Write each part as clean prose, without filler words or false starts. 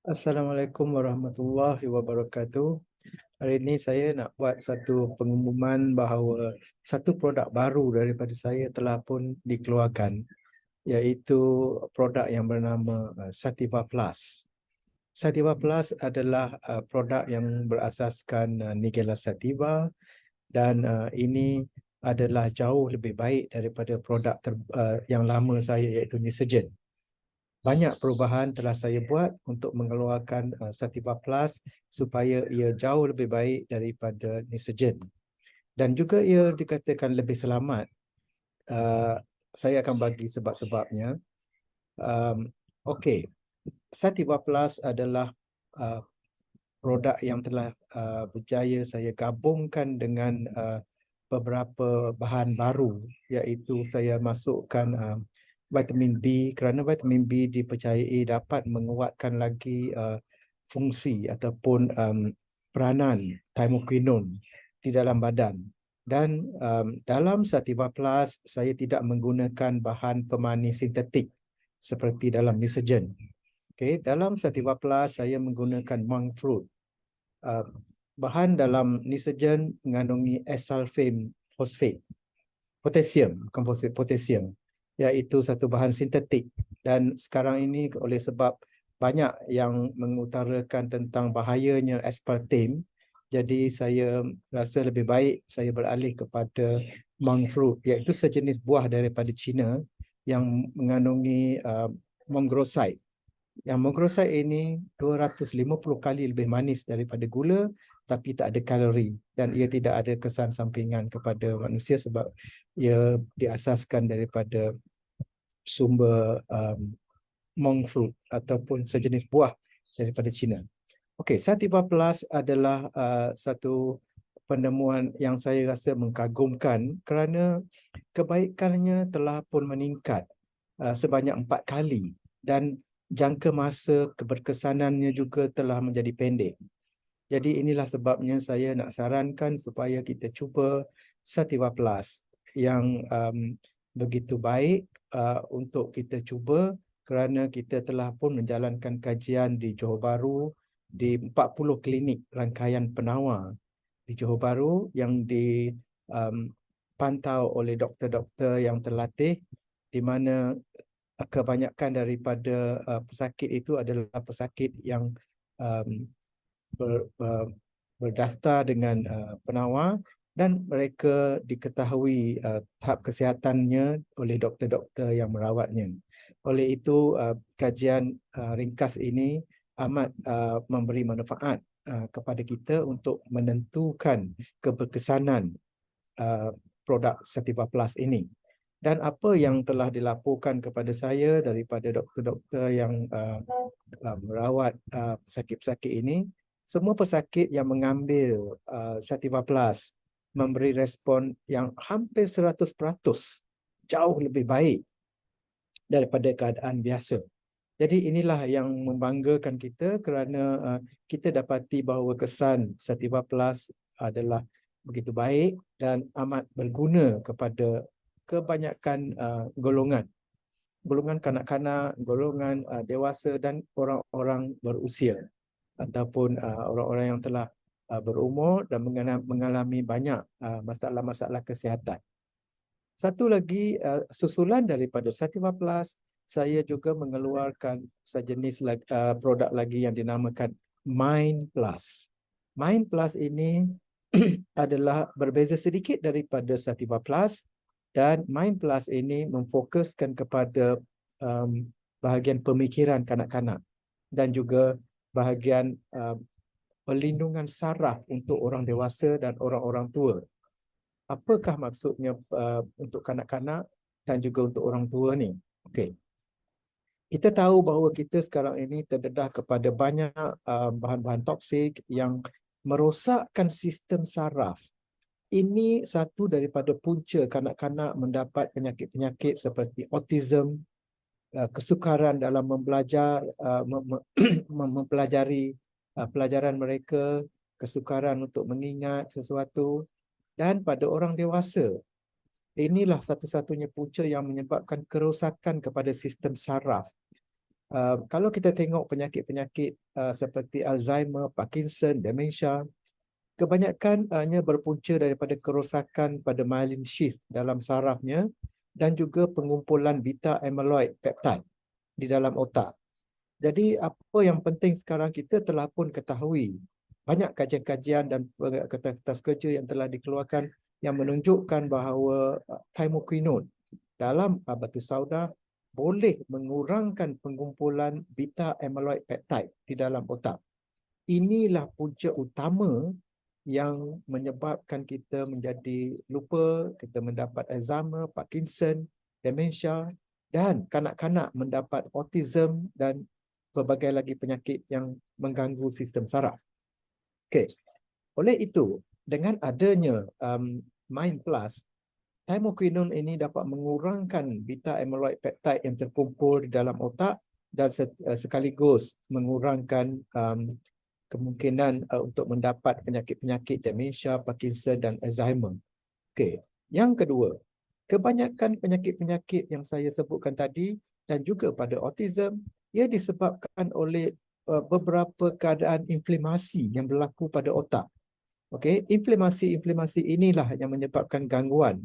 Assalamualaikum warahmatullahi wabarakatuh. Hari ini saya nak buat satu pengumuman bahawa satu produk baru daripada saya telah pun dikeluarkan, iaitu produk yang bernama Sativa Plus. Sativa Plus adalah produk yang berasaskan Nigella sativa, dan ini adalah jauh lebih baik daripada produk yang lama saya, iaitu Nisogen. Banyak perubahan telah saya buat untuk mengeluarkan Sativa Plus supaya ia jauh lebih baik daripada Nisogen. Dan juga ia dikatakan lebih selamat. Saya akan bagi sebab-sebabnya. Okey, Sativa Plus adalah produk yang telah berjaya saya gabungkan dengan beberapa bahan baru, iaitu saya masukkan vitamin B, kerana vitamin B dipercayai dapat menguatkan lagi fungsi ataupun peranan thymoquinone di dalam badan. Dan dalam Sativa Plus, saya tidak menggunakan bahan pemanis sintetik seperti dalam Nisogen. Okay, dalam Sativa Plus, saya menggunakan monk fruit. Bahan dalam Nisogen mengandungi S-sulfame phosphate, potasium, bukan phosphate, potasium, iaitu satu bahan sintetik. Dan sekarang ini oleh sebab banyak yang mengutarakan tentang bahayanya aspartame, jadi saya rasa lebih baik saya beralih kepada monk fruit, iaitu sejenis buah daripada China yang mengandungi mongroside. Yang mongroside ini 250 kali lebih manis daripada gula, tapi tak ada kalori, dan ia tidak ada kesan sampingan kepada manusia sebab ia diasaskan daripada sumber monk fruit ataupun sejenis buah daripada China. Okey, Sativa Plus adalah satu penemuan yang saya rasa mengagumkan kerana kebaikannya telah pun meningkat sebanyak 4 kali, dan jangka masa keberkesanannya juga telah menjadi pendek. Jadi inilah sebabnya saya nak sarankan supaya kita cuba Sativa Plus yang begitu baik untuk kita cuba, kerana kita telah pun menjalankan kajian di Johor Bahru di 40 klinik rangkaian penawar di Johor Bahru yang dipantau oleh doktor-doktor yang terlatih, di mana kebanyakan daripada pesakit itu adalah pesakit yang berdaftar dengan penawar, dan mereka diketahui tahap kesihatannya oleh doktor-doktor yang merawatnya. Oleh itu, kajian ringkas ini amat memberi manfaat kepada kita untuk menentukan keberkesanan produk Sativa Plus ini. Dan apa yang telah dilaporkan kepada saya daripada doktor-doktor yang merawat pesakit-pesakit ini, semua pesakit yang mengambil Sativa Plus memberi respon yang hampir 100%, jauh lebih baik daripada keadaan biasa. Jadi inilah yang membanggakan kita, kerana kita dapati bahawa kesan Sativa Plus adalah begitu baik dan amat berguna kepada kebanyakan golongan. Golongan kanak-kanak, golongan dewasa, dan orang-orang berusia ataupun orang-orang yang telah berumur dan mengalami banyak masalah-masalah kesihatan. Satu lagi susulan daripada Sativa Plus, saya juga mengeluarkan sejenis produk lagi yang dinamakan Mind Plus. Mind Plus ini adalah berbeza sedikit daripada Sativa Plus, dan Mind Plus ini memfokuskan kepada bahagian pemikiran kanak-kanak dan juga bahagian perlindungan saraf untuk orang dewasa dan orang-orang tua. Apakah maksudnya untuk kanak-kanak dan juga untuk orang tua ni? Okey. Kita tahu bahawa kita sekarang ini terdedah kepada banyak bahan-bahan toksik yang merosakkan sistem saraf. Ini satu daripada punca kanak-kanak mendapat penyakit-penyakit seperti autism, kesukaran dalam membelajar, mempelajari pelajaran mereka, kesukaran untuk mengingat sesuatu. Dan pada orang dewasa, inilah satu-satunya punca yang menyebabkan kerosakan kepada sistem saraf. Kalau kita tengok penyakit-penyakit seperti Alzheimer, Parkinson, demensia, kebanyakannya berpunca daripada kerosakan pada myelin sheath dalam sarafnya dan juga pengumpulan beta amyloid peptide di dalam otak. Jadi apa yang penting sekarang, kita telah pun ketahui banyak kajian-kajian dan kertas kerja yang telah dikeluarkan yang menunjukkan bahawa thymoquinone dalam batu sauda boleh mengurangkan pengumpulan beta amyloid peptide di dalam otak. Inilah punca utama yang menyebabkan kita menjadi lupa, kita mendapat Alzheimer, Parkinson, demensia, dan kanak-kanak mendapat autism dan pelbagai lagi penyakit yang mengganggu sistem saraf. Okey. Oleh itu, dengan adanya Mind Plus, thymoquinone ini dapat mengurangkan beta amyloid peptide yang terkumpul di dalam otak dan sekaligus mengurangkan kemungkinan untuk mendapat penyakit-penyakit demensia, Parkinson dan Alzheimer. Okey. Yang kedua, kebanyakan penyakit-penyakit yang saya sebutkan tadi dan juga pada autism, ia disebabkan oleh beberapa keadaan inflamasi yang berlaku pada otak. Okey, inflamasi inilah yang menyebabkan gangguan.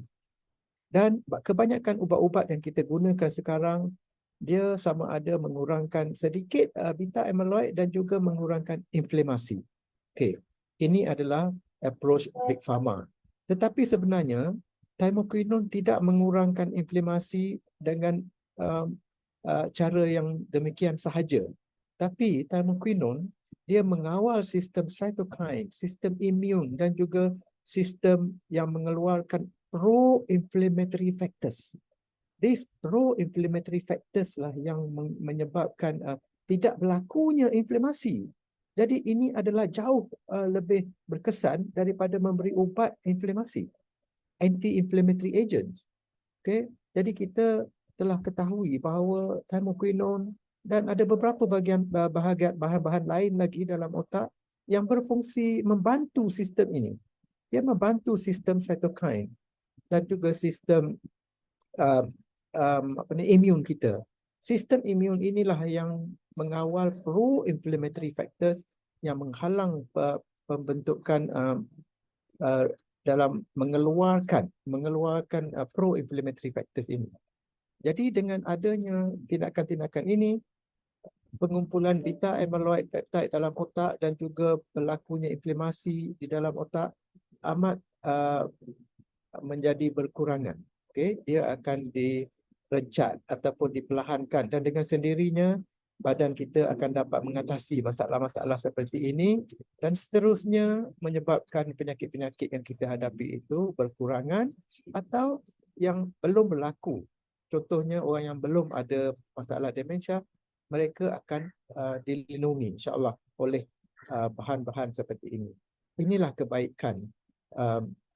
Dan kebanyakan ubat-ubat yang kita gunakan sekarang, dia sama ada mengurangkan sedikit beta amyloid dan juga mengurangkan inflamasi. Okey, ini adalah approach Big Pharma. Tetapi sebenarnya, thymoquinone tidak mengurangkan inflamasi dengan cara yang demikian sahaja. Tapi thymoquinone, dia mengawal sistem cytokine, sistem imun dan juga sistem yang mengeluarkan pro-inflammatory factors. These pro-inflammatory factors lah yang menyebabkan tidak berlakunya inflamasi. Jadi ini adalah jauh lebih berkesan daripada memberi ubat inflamasi, anti-inflammatory agents. Okay? Jadi kita telah ketahui bahawa thymoquinone dan ada beberapa bahan-bahan lain lagi dalam otak yang berfungsi membantu sistem ini. Dia membantu sistem cytokine dan juga sistem imun kita. Sistem imun inilah yang mengawal pro-inflammatory factors yang menghalang pembentukan dalam mengeluarkan pro-inflammatory factors ini. Jadi dengan adanya tindakan-tindakan ini, pengumpulan beta amyloid peptide dalam otak dan juga berlakunya inflamasi di dalam otak amat menjadi berkurangan. Okay? Dia akan direncat ataupun diperlahankan dan dengan sendirinya badan kita akan dapat mengatasi masalah-masalah seperti ini dan seterusnya menyebabkan penyakit-penyakit yang kita hadapi itu berkurangan atau yang belum berlaku. Contohnya orang yang belum ada masalah demensia, mereka akan dilindungi insya-Allah oleh bahan-bahan seperti ini. Inilah kebaikan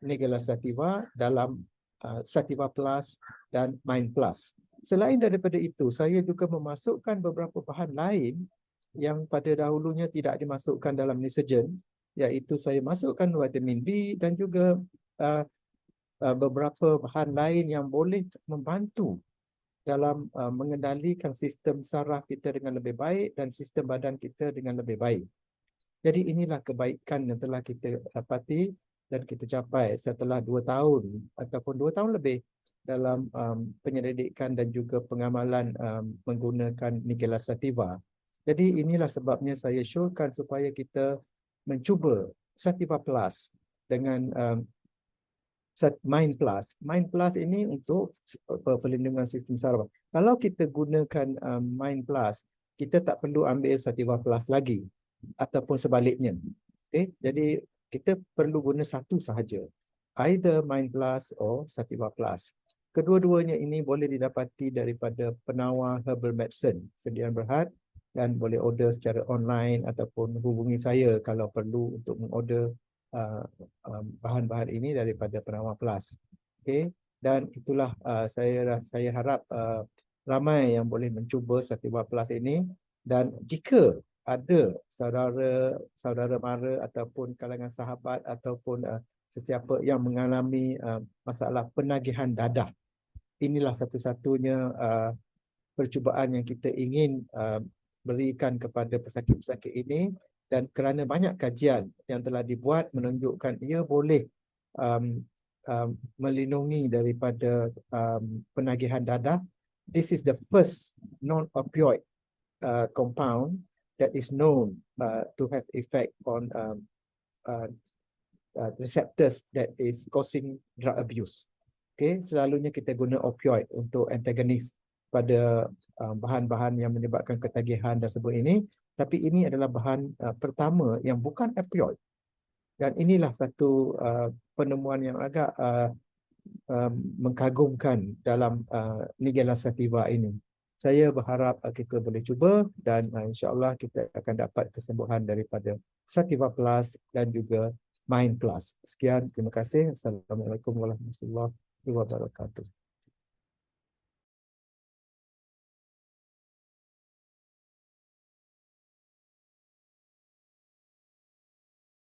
Nigella Sativa dalam Sativa Plus dan Mind Plus. Selain daripada itu, saya juga memasukkan beberapa bahan lain yang pada dahulunya tidak dimasukkan dalam Nisogen, iaitu saya masukkan vitamin B dan juga beberapa bahan lain yang boleh membantu dalam mengendalikan sistem saraf kita dengan lebih baik dan sistem badan kita dengan lebih baik. Jadi inilah kebaikan yang telah kita dapati dan kita capai setelah 2 tahun ataupun 2 tahun lebih dalam penyelidikan dan juga pengamalan menggunakan Nigella Sativa. Jadi inilah sebabnya saya syorkan supaya kita mencuba Sativa Plus dengan Mind Plus. Mind Plus ini untuk perlindungan sistem saraf. Kalau kita gunakan Mind Plus, kita tak perlu ambil Sativa Plus lagi ataupun sebaliknya. Okay? Jadi kita perlu guna satu sahaja. Either Mind Plus or Sativa Plus. Kedua-duanya ini boleh didapati daripada penawar herbal medicine sediaan berhad dan boleh order secara online ataupun hubungi saya kalau perlu untuk mengorder bahan-bahan ini daripada penawar Plus. Okay? Dan itulah saya harap ramai yang boleh mencuba Sativa Plus ini dan jika ada saudara mara ataupun kalangan sahabat ataupun sesiapa yang mengalami masalah penagihan dadah, inilah satu-satunya percubaan yang kita ingin berikan kepada pesakit-pesakit ini, dan kerana banyak kajian yang telah dibuat menunjukkan ia boleh um, melindungi daripada penagihan dadah. This is the first non-opioid compound that is known to have effect on uh, receptors that is causing drug abuse. Okay, selalunya kita guna opioid untuk antagonis pada bahan-bahan yang menyebabkan ketagihan tersebut ini, tapi ini adalah bahan pertama yang bukan opioid, dan inilah satu penemuan yang agak mengagumkan dalam Nigella sativa ini. Saya berharap kita boleh cuba, dan insya-Allah kita akan dapat kesembuhan daripada Sativa Plus dan juga Mind Plus. Sekian, terima kasih. Assalamualaikum warahmatullahi wabarakatuh.